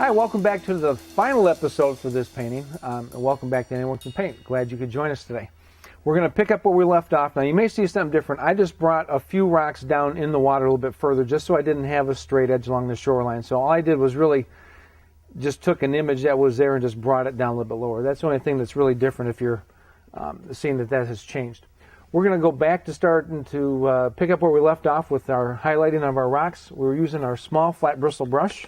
Hi, welcome back to the final episode for this painting, and welcome back to Anyone Can Paint. Glad you could join us today. We're going to pick up where we left off. Now, you may see something different. I just brought a few rocks down in the water a little bit further just so I didn't have a straight edge along the shoreline. So all I did was really just took an image that was there and just brought it down a little bit lower. That's the only thing that's really different if you're seeing that has changed. We're going to go back to starting to pick up where we left off with our highlighting of our rocks. We're using our small flat bristle brush.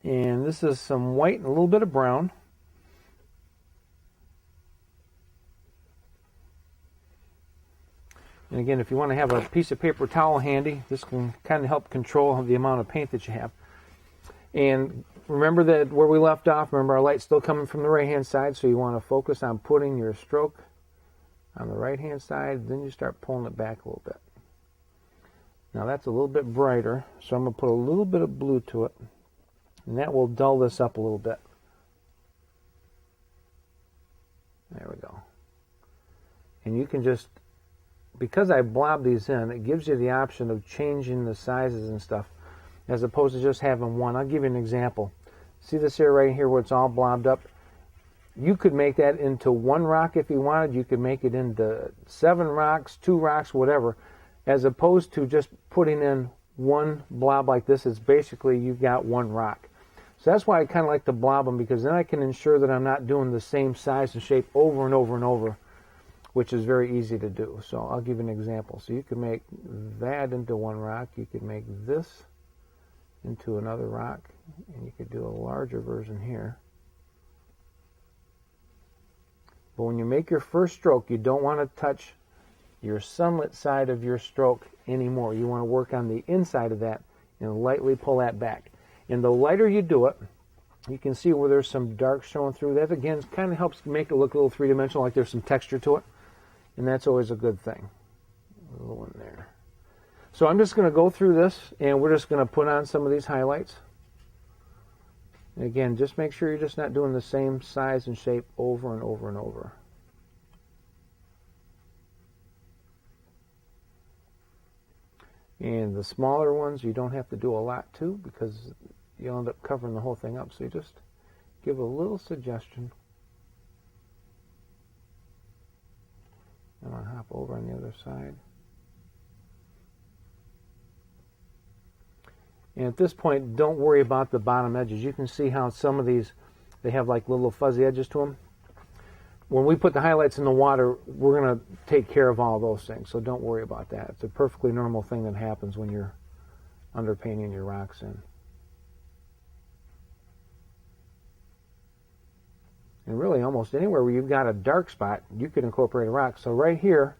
And this is some white and a little bit of brown. And again, if you want to have a piece of paper towel handy, this can kind of help control the amount of paint that you have. And remember that where we left off, remember our light's still coming from the right-hand side, so you want to focus on putting your stroke on the right-hand side, then you start pulling it back a little bit. Now that's a little bit brighter, so I'm going to put a little bit of blue to it. And that will dull this up a little bit. There we go. And you can just, because I blobbed these in, it gives you the option of changing the sizes and stuff as opposed to just having one. I'll give you an example. See this area right here where it's all blobbed up? You could make that into one rock if you wanted. You could make it into 7 rocks, 2 rocks, whatever, as opposed to just putting in one blob like this. It's basically you've got one rock. So that's why I kind of like to blob them, because then I can ensure that I'm not doing the same size and shape over and over and over, which is very easy to do. So I'll give you an example. So you could make that into one rock. You could make this into another rock, and you could do a larger version here. But when you make your first stroke, you don't want to touch your sunlit side of your stroke anymore. You want to work on the inside of that and lightly pull that back. And the lighter you do it, you can see where there's some dark showing through. That, again, kind of helps make it look a little three-dimensional, like there's some texture to it. And that's always a good thing. A little one there. So I'm just going to go through this, and we're just going to put on some of these highlights. And again, just make sure you're just not doing the same size and shape over and over and over. And the smaller ones, you don't have to do a lot to, because you'll end up covering the whole thing up. So you just give a little suggestion. I'm going to hop over on the other side. And at this point, don't worry about the bottom edges. You can see how some of these, they have like little fuzzy edges to them. When we put the highlights in the water, we're going to take care of all those things, so don't worry about that. It's a perfectly normal thing that happens when you're underpainting your rocks in. And really, almost anywhere where you've got a dark spot, you could incorporate a rock. So right here,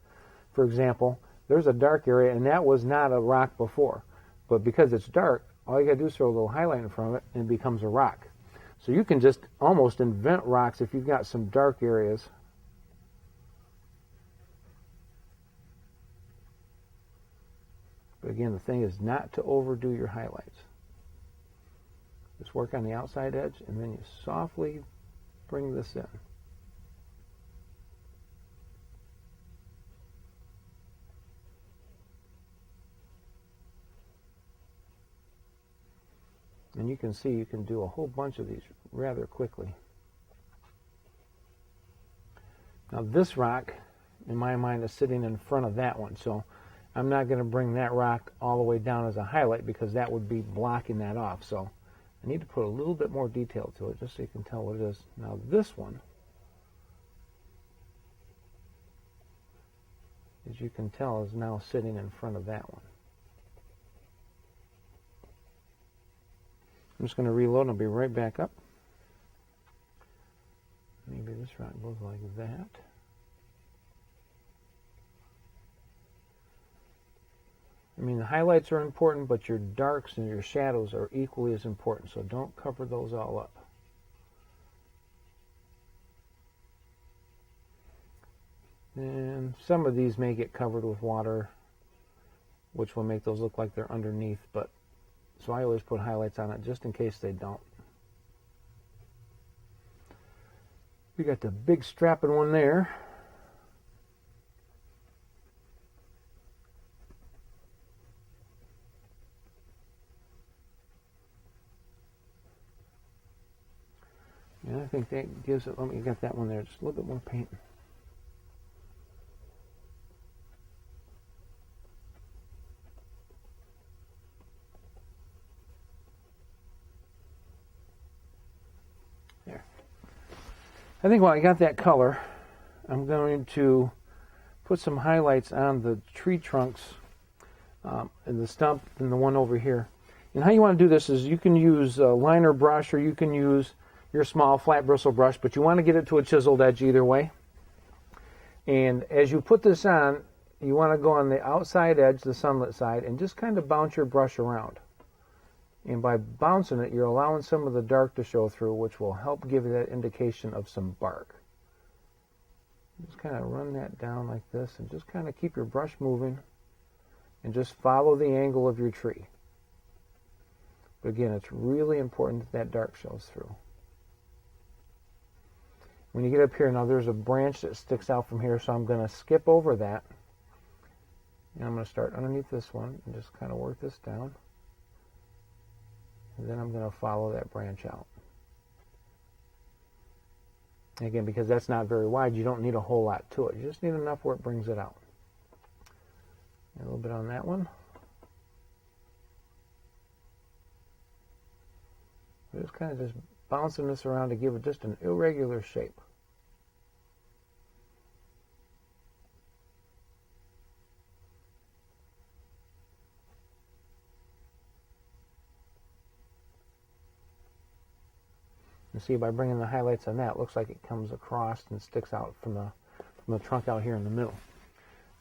for example, there's a dark area, and that was not a rock before. But because it's dark, all you got to do is throw a little highlight in front of it, and it becomes a rock. So you can just almost invent rocks if you've got some dark areas. But again, the thing is not to overdo your highlights. Just work on the outside edge, and then you softly bring this in. And you can see you can do a whole bunch of these rather quickly. Now this rock, in my mind, is sitting in front of that one. So I'm not going to bring that rock all the way down as a highlight, because that would be blocking that off. So I need to put a little bit more detail to it just so you can tell what it is. Now this one, as you can tell, is now sitting in front of that one. I'm just going to reload and I'll be right back up. Maybe this rock goes like that. I mean, the highlights are important, but your darks and your shadows are equally as important, so don't cover those all up. And some of these may get covered with water, which will make those look like they're underneath, but so I always put highlights on it just in case they don't. We got the big strapping one there. And I think that gives it, let me get that one there, just a little bit more paint. There. I think while I got that color, I'm going to put some highlights on the tree trunks and the stump and the one over here. And how you want to do this is you can use a liner brush or you can use your small flat bristle brush, but you want to get it to a chiseled edge either way. And as you put this on, you want to go on the outside edge, the sunlit side, and just kind of bounce your brush around. And by bouncing it, you're allowing some of the dark to show through, which will help give you that indication of some bark. Just kind of run that down like this and just kind of keep your brush moving and just follow the angle of your tree. But again, it's really important that that dark shows through. When you get up here, now there's a branch that sticks out from here, so I'm going to skip over that. And I'm going to start underneath this one and just kind of work this down. And then I'm going to follow that branch out. Again, because that's not very wide, you don't need a whole lot to it. You just need enough where it brings it out. A little bit on that one. We're just kind of just bouncing this around to give it just an irregular shape. You see, by bringing the highlights on that, it looks like it comes across and sticks out from the trunk out here in the middle.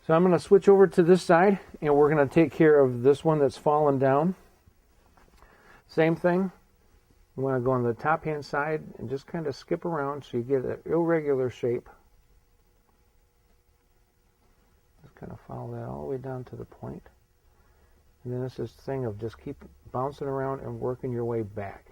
So I'm going to switch over to this side, and we're going to take care of this one that's fallen down. Same thing. You want to go on the top hand side and just kind of skip around so you get an irregular shape. Just kind of follow that all the way down to the point. And then it's this thing of just keep bouncing around and working your way back.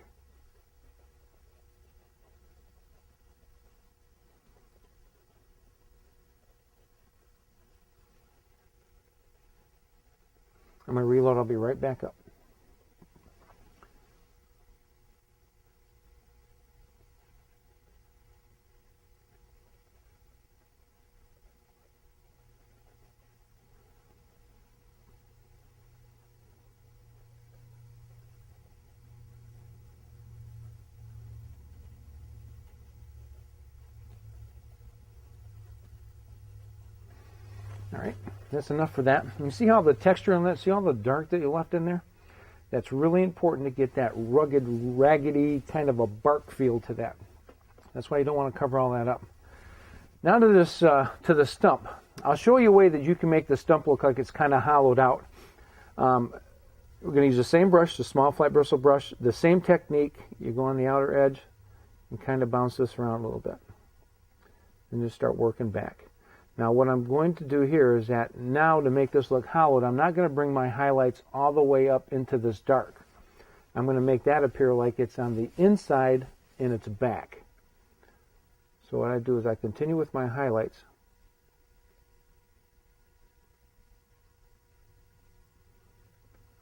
I'm going to reload. I'll be right back up. All right, that's enough for that. You see how the texture on that, see all the dark that you left in there? That's really important to get that rugged, raggedy kind of a bark feel to that. That's why you don't want to cover all that up. Now to this, to the stump. I'll show you a way that you can make the stump look like it's kind of hollowed out. We're going to use the same brush, the small flat bristle brush, the same technique. You go on the outer edge and kind of bounce this around a little bit. And just start working back. Now what I'm going to do here is that now to make this look hollowed, I'm not going to bring my highlights all the way up into this dark. I'm going to make that appear like it's on the inside and it's back. So what I do is I continue with my highlights.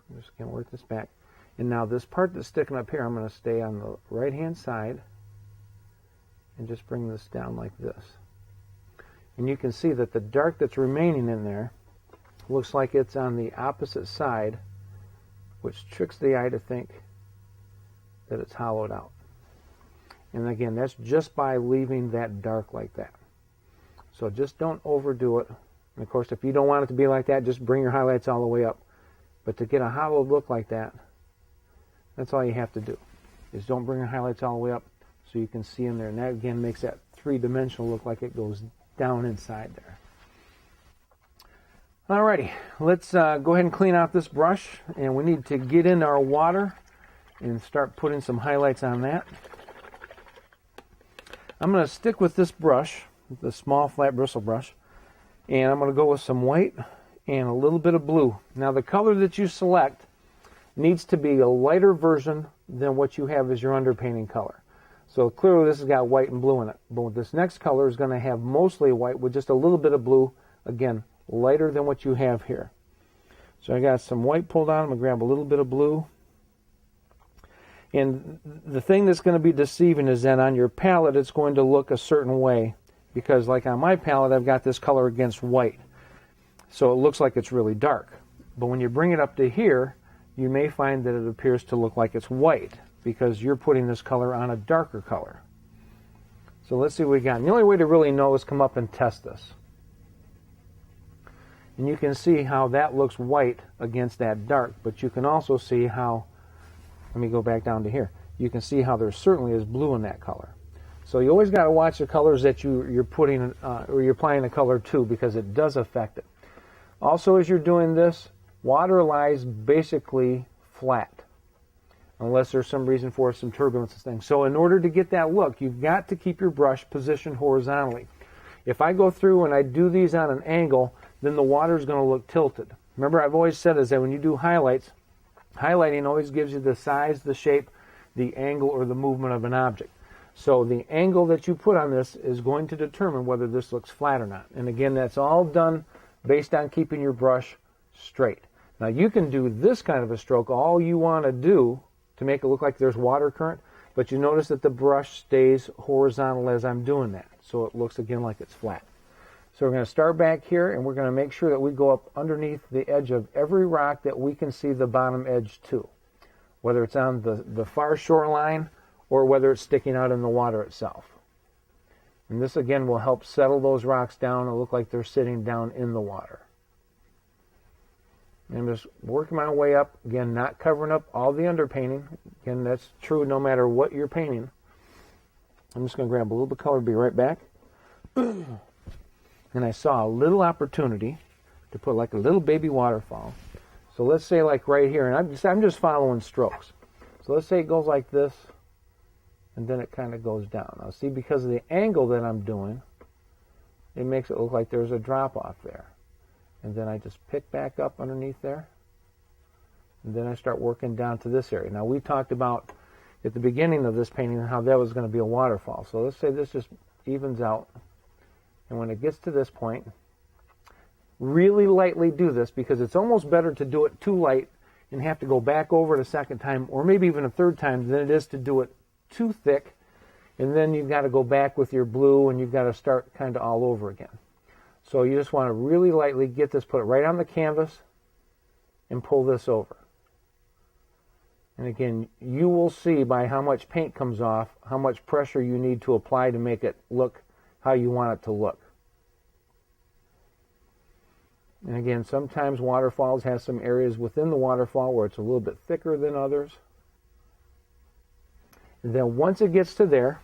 I'm just going to work this back. And now this part that's sticking up here, I'm going to stay on the right hand side and just bring this down like this. And you can see that the dark that's remaining in there looks like it's on the opposite side, which tricks the eye to think that it's hollowed out. And again, that's just by leaving that dark like that. So just don't overdo it. And of course, if you don't want it to be like that, just bring your highlights all the way up. But to get a hollowed look like that, that's all you have to do, is don't bring your highlights all the way up so you can see in there. And that again makes that three-dimensional look like it goes down inside there. Alrighty, let's go ahead and clean out this brush, and we need to get in our water and start putting some highlights on that. I'm going to stick with this brush, the small flat bristle brush, and I'm going to go with some white and a little bit of blue. Now the color that you select needs to be a lighter version than what you have as your underpainting color. So clearly this has got white and blue in it. But this next color is going to have mostly white with just a little bit of blue. Again, lighter than what you have here. So I got some white pulled on. I'm going to grab a little bit of blue. And the thing that's going to be deceiving is that on your palette it's going to look a certain way, because like on my palette I've got this color against white, so it looks like it's really dark. But when you bring it up to here, you may find that it appears to look like it's white because you're putting this color on a darker color. So let's see what we got. And the only way to really know is come up and test this. And you can see how that looks white against that dark, but you can also see how, let me go back down to here, you can see how there certainly is blue in that color. So you always got to watch the colors that you're putting, or you're applying the color to, because it does affect it. Also, as you're doing this, water lies basically flat, unless there's some reason for some turbulence and things. So in order to get that look, you've got to keep your brush positioned horizontally. If I go through and I do these on an angle, then the water is going to look tilted. Remember, I've always said is that when you do highlights, highlighting always gives you the size, the shape, the angle, or the movement of an object. So the angle that you put on this is going to determine whether this looks flat or not. And again, that's all done based on keeping your brush straight. Now you can do this kind of a stroke all you want to do to make it look like there's water current, but you notice that the brush stays horizontal as I'm doing that, so it looks again like it's flat. So we're going to start back here, and we're going to make sure that we go up underneath the edge of every rock that we can see the bottom edge to, whether it's on the far shoreline or whether it's sticking out in the water itself. And this again will help settle those rocks down and look like they're sitting down in the water. And I'm just working my way up, again, not covering up all the underpainting. Again, that's true no matter what you're painting. I'm just going to grab a little bit of color, be right back. And I saw a little opportunity to put like a little baby waterfall. So let's say like right here, and I'm just following strokes. So let's say it goes like this, and then it kind of goes down. Now see, because of the angle that I'm doing, it makes it look like there's a drop off there. And then I just pick back up underneath there, and then I start working down to this area. Now we talked about at the beginning of this painting how that was going to be a waterfall. So let's say this just evens out, and when it gets to this point, really lightly do this, because it's almost better to do it too light and have to go back over it a second time, or maybe even a third time, than it is to do it too thick, and then you've got to go back with your blue and you've got to start kind of all over again. So you just want to really lightly get this, put it right on the canvas, and pull this over. And again, you will see by how much paint comes off, how much pressure you need to apply to make it look how you want it to look. And again, sometimes waterfalls have some areas within the waterfall where it's a little bit thicker than others. And then once it gets to there,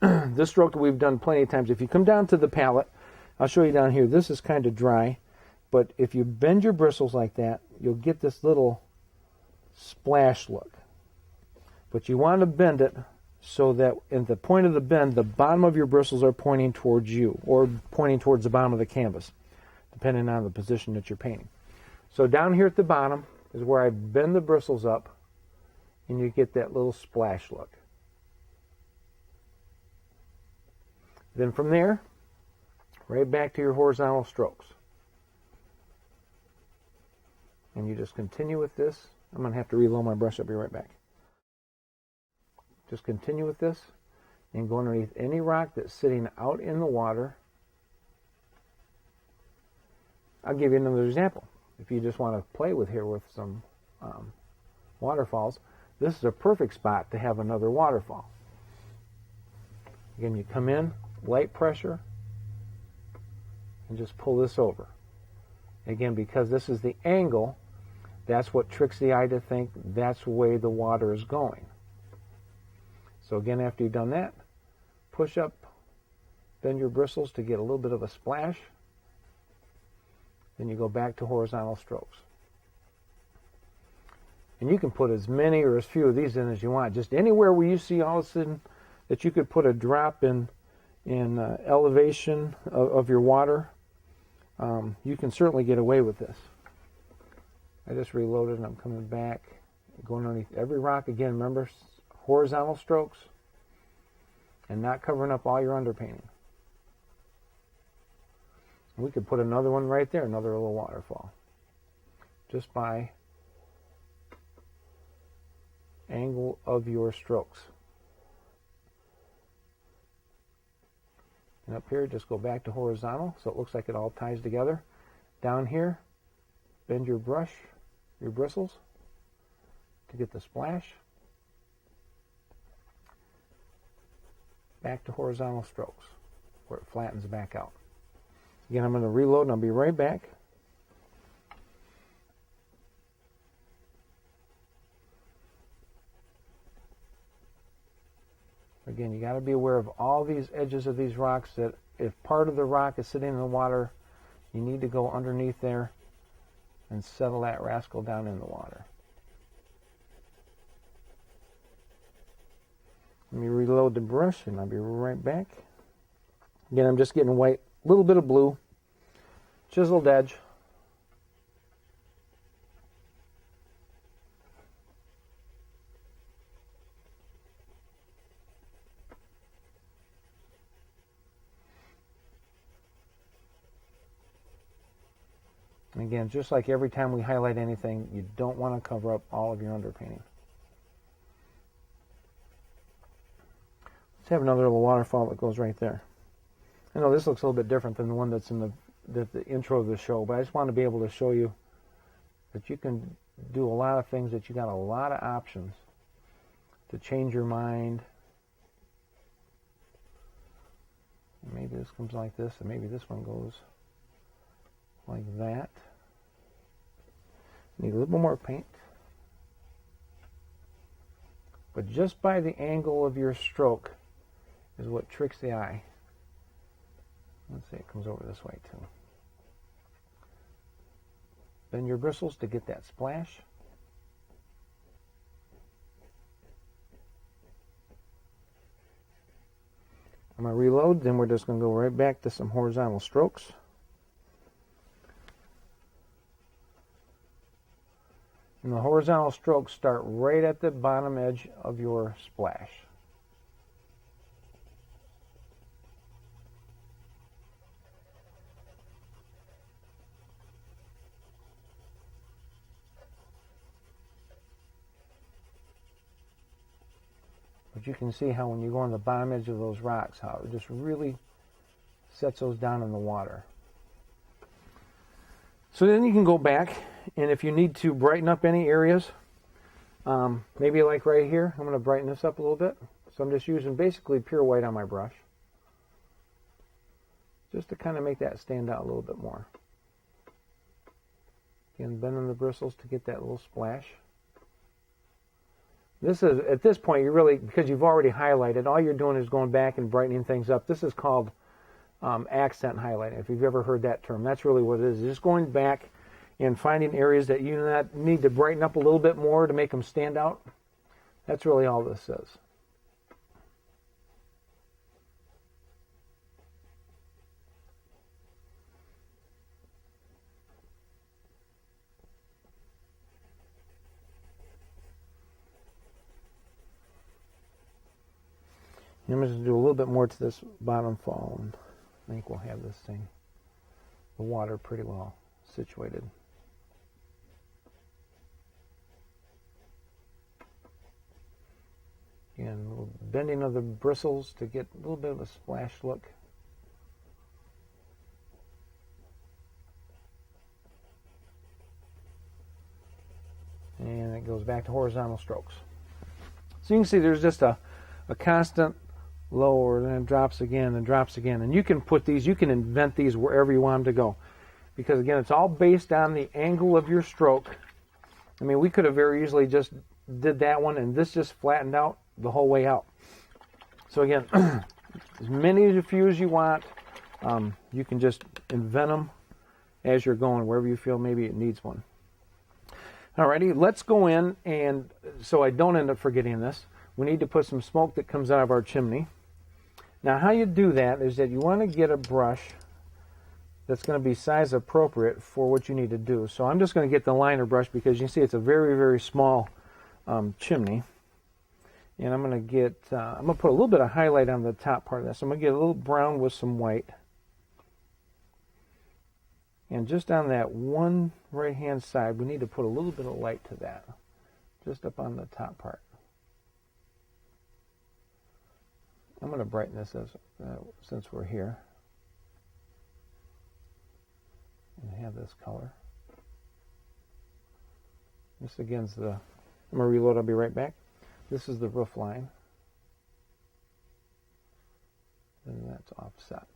this stroke that we've done plenty of times, if you come down to the palette, I'll show you down here, this is kind of dry, but if you bend your bristles like that, you'll get this little splash look. But you want to bend it so that at the point of the bend, the bottom of your bristles are pointing towards you, or pointing towards the bottom of the canvas, depending on the position that you're painting. So down here at the bottom is where I bend the bristles up, and you get that little splash look. Then from there, right back to your horizontal strokes. And you just continue with this. I'm going to have to reload my brush. I'll be right back. Just continue with this and go underneath any rock that's sitting out in the water. I'll give you another example. If you just want to play with here with some waterfalls, this is a perfect spot to have another waterfall. Again, you come in, light pressure, and just pull this over. Again, because this is the angle, that's what tricks the eye to think that's the way the water is going. So again, after you've done that, push up, bend your bristles to get a little bit of a splash. Then you go back to horizontal strokes. And you can put as many or as few of these in as you want. Just anywhere where you see all of a sudden that you could put a drop in elevation of your water, you can certainly get away with this. I just reloaded and I'm coming back, going underneath every rock. Again, remember, horizontal strokes and not covering up all your underpainting. We could put another one right there, another little waterfall, just by angle of your strokes. And up here, just go back to horizontal so it looks like it all ties together. Down here, bend your brush, your bristles, to get the splash. Back to horizontal strokes where it flattens back out. Again, I'm going to reload and I'll be right back. Again, you got to be aware of all these edges of these rocks, that if part of the rock is sitting in the water, you need to go underneath there and settle that rascal down in the water. Let me reload the brush and I'll be right back. Again, I'm just getting white, a little bit of blue, chiseled edge. And again, just like every time we highlight anything, you don't want to cover up all of your underpainting. Let's have another little waterfall that goes right there. I know this looks a little bit different than the one that's in the intro of the show, but I just want to be able to show you that you can do a lot of things, that you got a lot of options to change your mind. Maybe this comes like this, and maybe this one goes like that. Need a little bit more paint. But just by the angle of your stroke is what tricks the eye. Let's see, it comes over this way too. Bend your bristles to get that splash. I'm going to reload, then we're just going to go right back to some horizontal strokes. And the horizontal strokes start right at the bottom edge of your splash. But you can see how when you go on the bottom edge of those rocks, how it just really sets those down in the water. So then you can go back, and if you need to brighten up any areas, maybe like right here, I'm going to brighten this up a little bit. So I'm just using basically pure white on my brush, just to kind of make that stand out a little bit more. Again, bending the bristles to get that little splash. This is, at this point, you really, because you've already highlighted, all you're doing is going back and brightening things up. This is called accent highlighting, if you've ever heard that term. That's really what it is. Just going back and finding areas that you need to brighten up a little bit more to make them stand out. That's really all this is. I'm going to do a little bit more to this bottom fall, and I think we'll have this thing, the water, pretty well situated. Again, a little bending of the bristles to get a little bit of a splash look. And it goes back to horizontal strokes. So you can see there's just a constant lower, then it drops again and drops again. And you can put these, you can invent these wherever you want them to go. Because again, it's all based on the angle of your stroke. I mean, we could have very easily just did that one and this just flattened out the whole way out. So again, as many as few as you want, you can just invent them as you're going, wherever you feel maybe it needs one. Alrighty, let's go in, and so I don't end up forgetting this, we need to put some smoke that comes out of our chimney. Now how you do that is that you want to get a brush that's going to be size appropriate for what you need to do. So I'm just going to get the liner brush because you can see it's a very, very small chimney. And I'm going to put a little bit of highlight on the top part of that. So I'm going to get a little brown with some white. And just on that one right-hand side, we need to put a little bit of light to that, just up on the top part. I'm going to brighten this as since we're here and have this color. This again's the, I'm going to reload, I'll be right back. This is the roof line. And that's offset.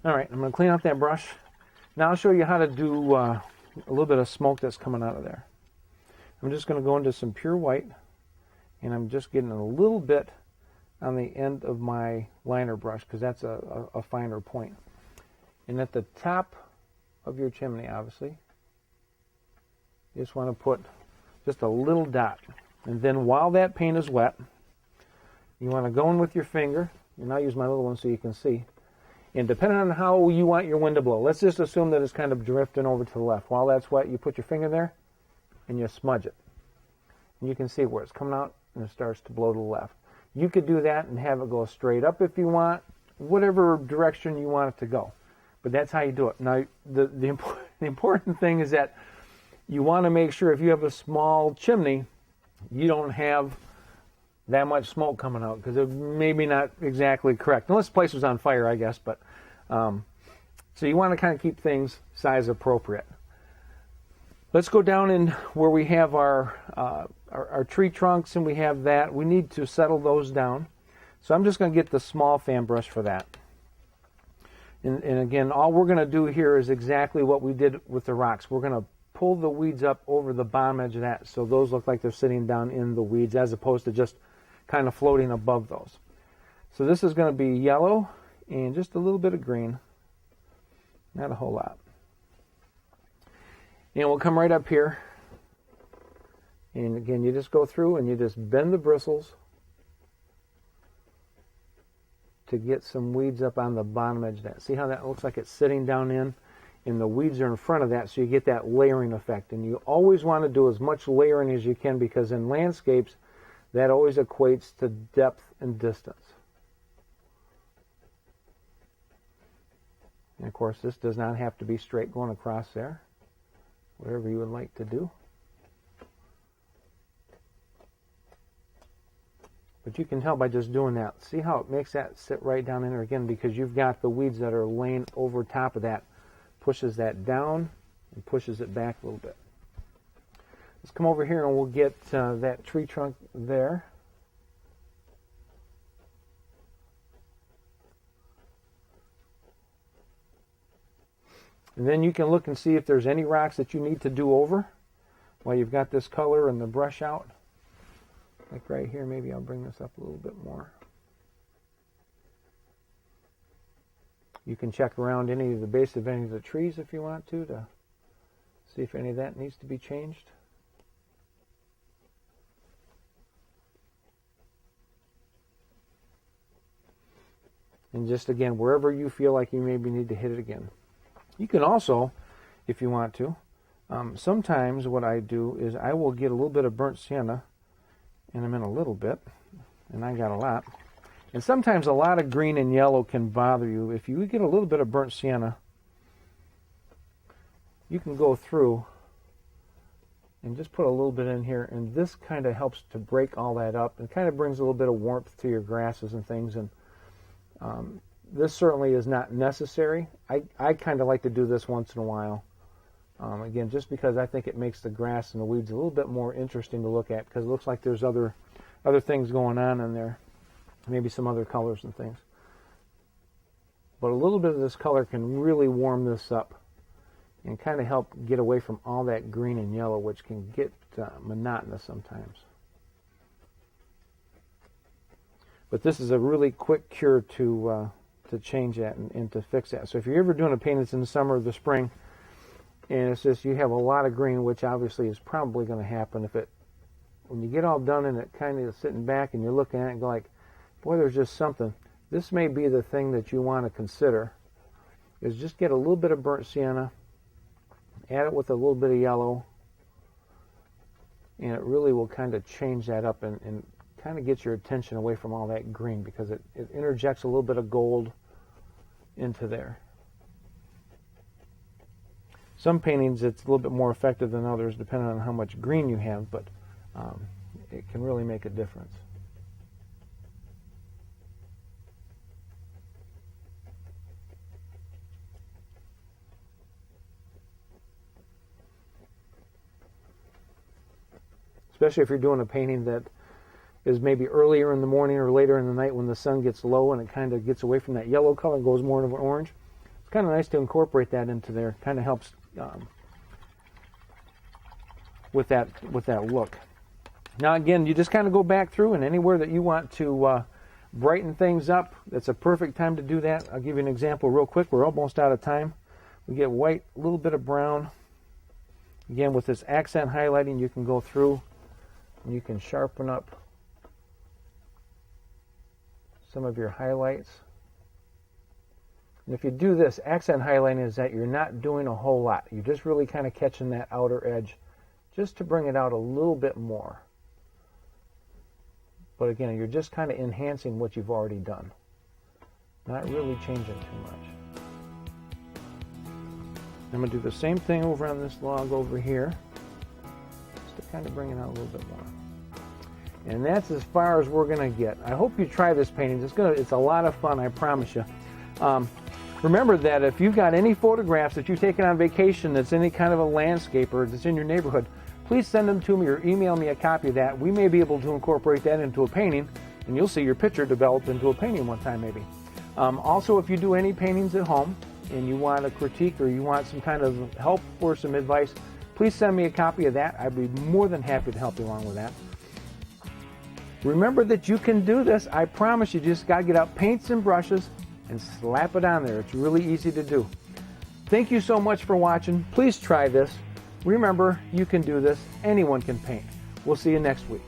Alright, I'm going to clean up that brush. Now I'll show you how to do a little bit of smoke that's coming out of there. I'm just going to go into some pure white, and I'm just getting a little bit on the end of my liner brush because that's a finer point. And at the top of your chimney, obviously, you just want to put just a little dot. And then while that paint is wet, you want to go in with your finger, and I'll use my little one so you can see. And depending on how you want your wind to blow, let's just assume that it's kind of drifting over to the left. While that's wet, you put your finger there and you smudge it. And you can see where it's coming out and it starts to blow to the left. You could do that and have it go straight up if you want, whatever direction you want it to go. But that's how you do it. Now, the important thing is that you want to make sure if you have a small chimney, you don't have that much smoke coming out because it may be not exactly correct. Unless the place was on fire, I guess. But so you want to kind of keep things size appropriate. Let's go down in where we have our tree trunks and we have that. We need to settle those down. So I'm just going to get the small fan brush for that. And again, all we're going to do here is exactly what we did with the rocks. We're going to pull the weeds up over the bottom edge of that so those look like they're sitting down in the weeds as opposed to just kind of floating above those. So this is going to be yellow and just a little bit of green. Not a whole lot. And we'll come right up here. And again, you just go through and you just bend the bristles to get some weeds up on the bottom edge of that. See how that looks like it's sitting down in? And the weeds are in front of that, so you get that layering effect. And you always want to do as much layering as you can because in landscapes, that always equates to depth and distance. And of course, this does not have to be straight going across there. Whatever you would like to do. But you can tell by just doing that. See how it makes that sit right down in there again because you've got the weeds that are laying over top of that. Pushes that down and pushes it back a little bit. Let's come over here and we'll get that tree trunk there. And then you can look and see if there's any rocks that you need to do over while you've got this color and the brush out. Like right here, maybe I'll bring this up a little bit more. You can check around any of the base of any of the trees if you want to see if any of that needs to be changed. And just again, wherever you feel like you maybe need to hit it again. You can also, if you want to, sometimes what I do is I will get a little bit of burnt sienna, and I'm in a little bit, and I got a lot. And sometimes a lot of green and yellow can bother you. If you get a little bit of burnt sienna, you can go through and just put a little bit in here, and this kind of helps to break all that up and kind of brings a little bit of warmth to your grasses and things. And this certainly is not necessary. I kind of like to do this once in a while. Again, just because I think it makes the grass and the weeds a little bit more interesting to look at because it looks like there's other things going on in there. Maybe some other colors and things. But a little bit of this color can really warm this up and kind of help get away from all that green and yellow, which can get monotonous sometimes. But this is a really quick cure to change that and to fix that. So if you're ever doing a paint that's in the summer or the spring, and it's just you have a lot of green, which obviously is probably going to happen when you get all done and it kind of sitting back and you're looking at it and go like, boy, there's just something. This may be the thing that you want to consider, is just get a little bit of burnt sienna, add it with a little bit of yellow, and it really will kind of change that up and kind of get your attention away from all that green because it interjects a little bit of gold into there. Some paintings it's a little bit more effective than others depending on how much green you have, but it can really make a difference. especially if you're doing a painting that is maybe earlier in the morning or later in the night when the sun gets low and it kind of gets away from that yellow color and goes more into an orange. It's kind of nice to incorporate that into there. Kind of helps with that look. Now again, you just kind of go back through, and anywhere that you want to brighten things up, that's a perfect time to do that. I'll give you an example real quick. We're almost out of time. We get white, a little bit of brown. Again, with this accent highlighting, you can go through and you can sharpen up some of your highlights. And if you do this, accent highlighting is that you're not doing a whole lot. You're just really kind of catching that outer edge just to bring it out a little bit more. But again, you're just kind of enhancing what you've already done. Not really changing too much. I'm going to do the same thing over on this log over here, just to kind of bring it out a little bit more. And that's as far as we're going to get. I hope you try this painting. It's a lot of fun, I promise you. Remember that if you've got any photographs that you've taken on vacation that's any kind of a landscape or that's in your neighborhood, please send them to me or email me a copy of that. We may be able to incorporate that into a painting, and you'll see your picture develop into a painting one time maybe. Also, if you do any paintings at home and you want a critique or you want some kind of help or some advice, please send me a copy of that. I'd be more than happy to help you along with that. Remember that you can do this. I promise you just got to get out paints and brushes and slap it on there. It's really easy to do. Thank you so much for watching. Please try this. Remember, you can do this. Anyone can paint. We'll see you next week.